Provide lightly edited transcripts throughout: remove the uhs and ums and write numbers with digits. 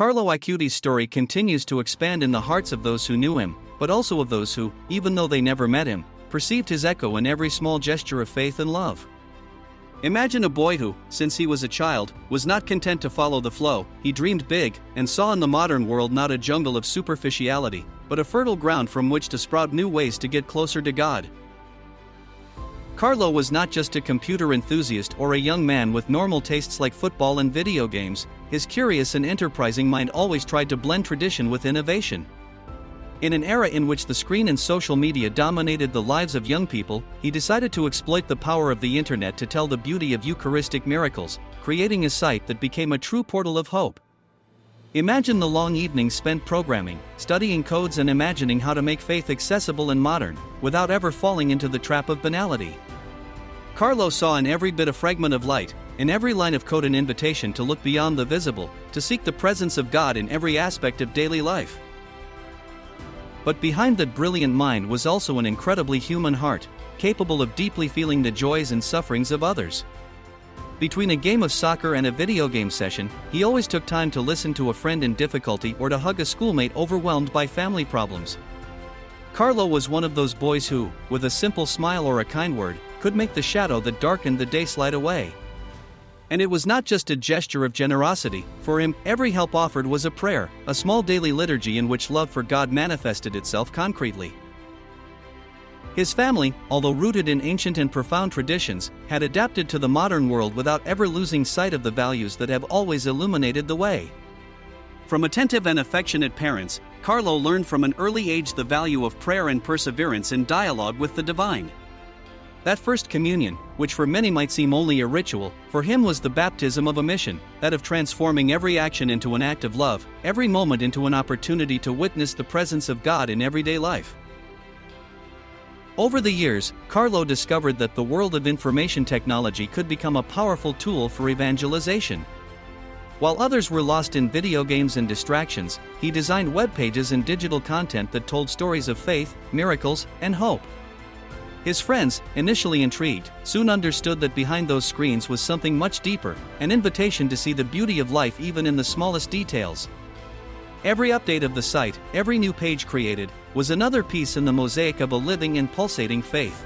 Carlo Acuiti's story continues to expand in the hearts of those who knew him, but also of those who, even though they never met him, perceived his echo in every small gesture of faith and love. Imagine a boy who, since he was a child, was not content to follow the flow. He dreamed big, and saw in the modern world not a jungle of superficiality, but a fertile ground from which to sprout new ways to get closer to God. Carlo was not just a computer enthusiast or a young man with normal tastes like football and video games. His curious and enterprising mind always tried to blend tradition with innovation. In an era in which the screen and social media dominated the lives of young people, he decided to exploit the power of the internet to tell the beauty of Eucharistic miracles, creating a site that became a true portal of hope. Imagine the long evenings spent programming, studying codes and imagining how to make faith accessible and modern, without ever falling into the trap of banality. Carlo saw in every bit a fragment of light, in every line of code an invitation to look beyond the visible, to seek the presence of God in every aspect of daily life. But behind that brilliant mind was also an incredibly human heart, capable of deeply feeling the joys and sufferings of others. Between a game of soccer and a video game session, he always took time to listen to a friend in difficulty or to hug a schoolmate overwhelmed by family problems. Carlo was one of those boys who, with a simple smile or a kind word, could make the shadow that darkened the day slide away. And it was not just a gesture of generosity. For him, every help offered was a prayer, a small daily liturgy in which love for God manifested itself concretely. His family, although rooted in ancient and profound traditions, had adapted to the modern world without ever losing sight of the values that have always illuminated the way. From attentive and affectionate parents, Carlo learned from an early age the value of prayer and perseverance in dialogue with the divine. That first communion, which for many might seem only a ritual, for him was the baptism of a mission, that of transforming every action into an act of love, every moment into an opportunity to witness the presence of God in everyday life. Over the years, Carlo discovered that the world of information technology could become a powerful tool for evangelization. While others were lost in video games and distractions, he designed web pages and digital content that told stories of faith, miracles, and hope. His friends, initially intrigued, soon understood that behind those screens was something much deeper, an invitation to see the beauty of life even in the smallest details. Every update of the site, every new page created, was another piece in the mosaic of a living and pulsating faith.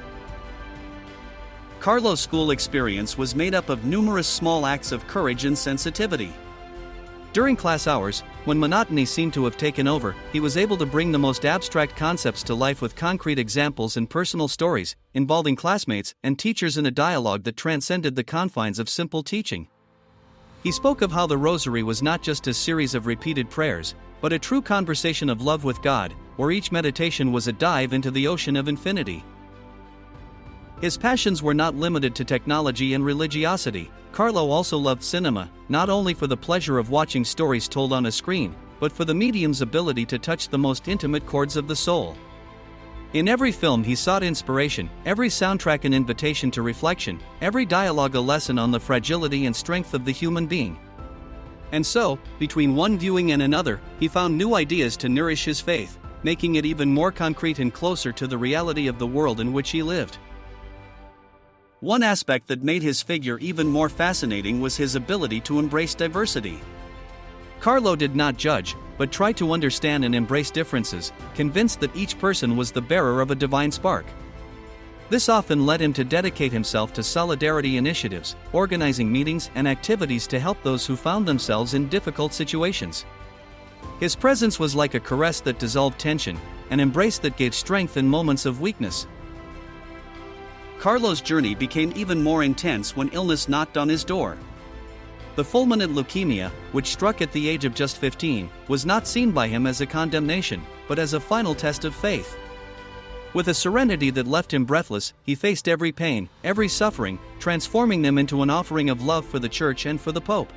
Carlo's school experience was made up of numerous small acts of courage and sensitivity. During class hours, when monotony seemed to have taken over, he was able to bring the most abstract concepts to life with concrete examples and personal stories, involving classmates and teachers in a dialogue that transcended the confines of simple teaching. He spoke of how the rosary was not just a series of repeated prayers, but a true conversation of love with God, where each meditation was a dive into the ocean of infinity. His passions were not limited to technology and religiosity. Carlo also loved cinema, not only for the pleasure of watching stories told on a screen, but for the medium's ability to touch the most intimate chords of the soul. In every film he sought inspiration, every soundtrack an invitation to reflection, every dialogue a lesson on the fragility and strength of the human being. And so, between one viewing and another, he found new ideas to nourish his faith, making it even more concrete and closer to the reality of the world in which he lived. One aspect that made his figure even more fascinating was his ability to embrace diversity. Carlo did not judge, but tried to understand and embrace differences, convinced that each person was the bearer of a divine spark. This often led him to dedicate himself to solidarity initiatives, organizing meetings and activities to help those who found themselves in difficult situations. His presence was like a caress that dissolved tension, an embrace that gave strength in moments of weakness. Carlo's journey became even more intense when illness knocked on his door. The fulminant leukemia, which struck at the age of just 15, was not seen by him as a condemnation, but as a final test of faith. With a serenity that left him breathless, he faced every pain, every suffering, transforming them into an offering of love for the Church and for the Pope.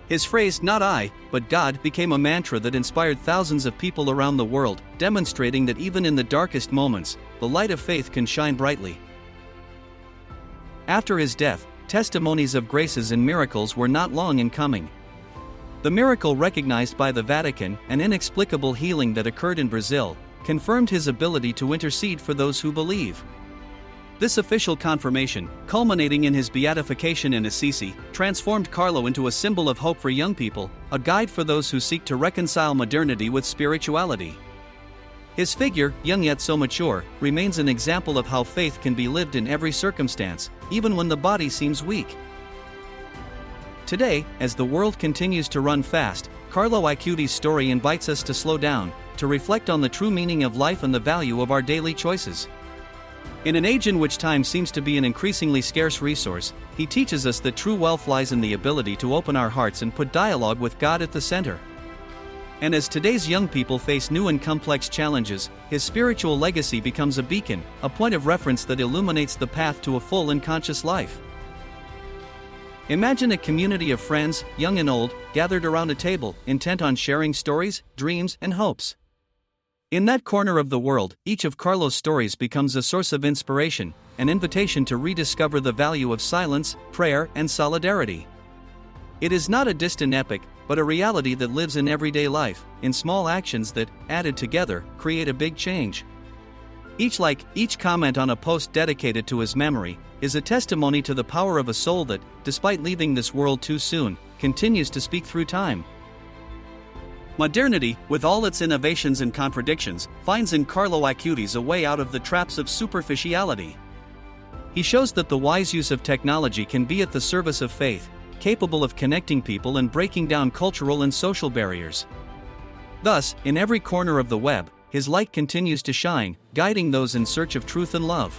His phrase, "Not I, but God," became a mantra that inspired thousands of people around the world, demonstrating that even in the darkest moments, the light of faith can shine brightly. After his death, testimonies of graces and miracles were not long in coming. The miracle recognized by the Vatican, an inexplicable healing that occurred in Brazil, confirmed his ability to intercede for those who believe. This official confirmation, culminating in his beatification in Assisi, transformed Carlo into a symbol of hope for young people, a guide for those who seek to reconcile modernity with spirituality. His figure, young yet so mature, remains an example of how faith can be lived in every circumstance, even when the body seems weak. Today, as the world continues to run fast, Carlo Acuiti's story invites us to slow down, to reflect on the true meaning of life and the value of our daily choices. In an age in which time seems to be an increasingly scarce resource, he teaches us that true wealth lies in the ability to open our hearts and put dialogue with God at the center. And as today's young people face new and complex challenges, his spiritual legacy becomes a beacon, a point of reference that illuminates the path to a full and conscious life. Imagine a community of friends, young and old, gathered around a table, intent on sharing stories, dreams, and hopes. In that corner of the world, each of Carlo's stories becomes a source of inspiration, an invitation to rediscover the value of silence, prayer, and solidarity. It is not a distant epic, but a reality that lives in everyday life, in small actions that, added together, create a big change. Each like, each comment on a post dedicated to his memory, is a testimony to the power of a soul that, despite leaving this world too soon, continues to speak through time. Modernity, with all its innovations and contradictions, finds in Carlo Acutis a way out of the traps of superficiality. He shows that the wise use of technology can be at the service of faith, capable of connecting people and breaking down cultural and social barriers. Thus, in every corner of the web, his light continues to shine, guiding those in search of truth and love.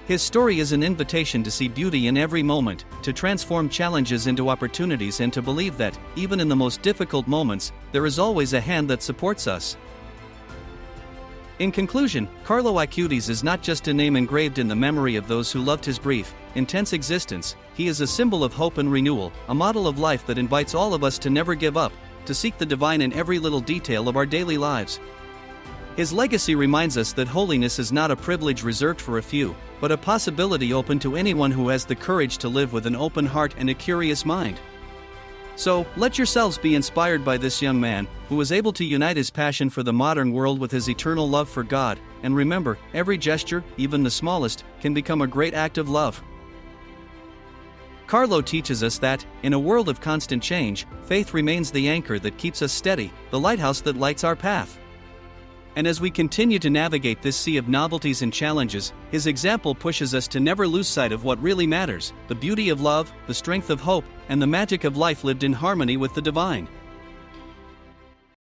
His story is an invitation to see beauty in every moment, to transform challenges into opportunities, and to believe that, even in the most difficult moments, there is always a hand that supports us. In conclusion, Carlo Acutis is not just a name engraved in the memory of those who loved his brief, intense existence. He is a symbol of hope and renewal, a model of life that invites all of us to never give up, to seek the divine in every little detail of our daily lives. His legacy reminds us that holiness is not a privilege reserved for a few, but a possibility open to anyone who has the courage to live with an open heart and a curious mind. So, let yourselves be inspired by this young man, who was able to unite his passion for the modern world with his eternal love for God, and remember, every gesture, even the smallest, can become a great act of love. Carlo teaches us that, in a world of constant change, faith remains the anchor that keeps us steady, the lighthouse that lights our path. And as we continue to navigate this sea of novelties and challenges, his example pushes us to never lose sight of what really matters: the beauty of love, the strength of hope, and the magic of life lived in harmony with the divine.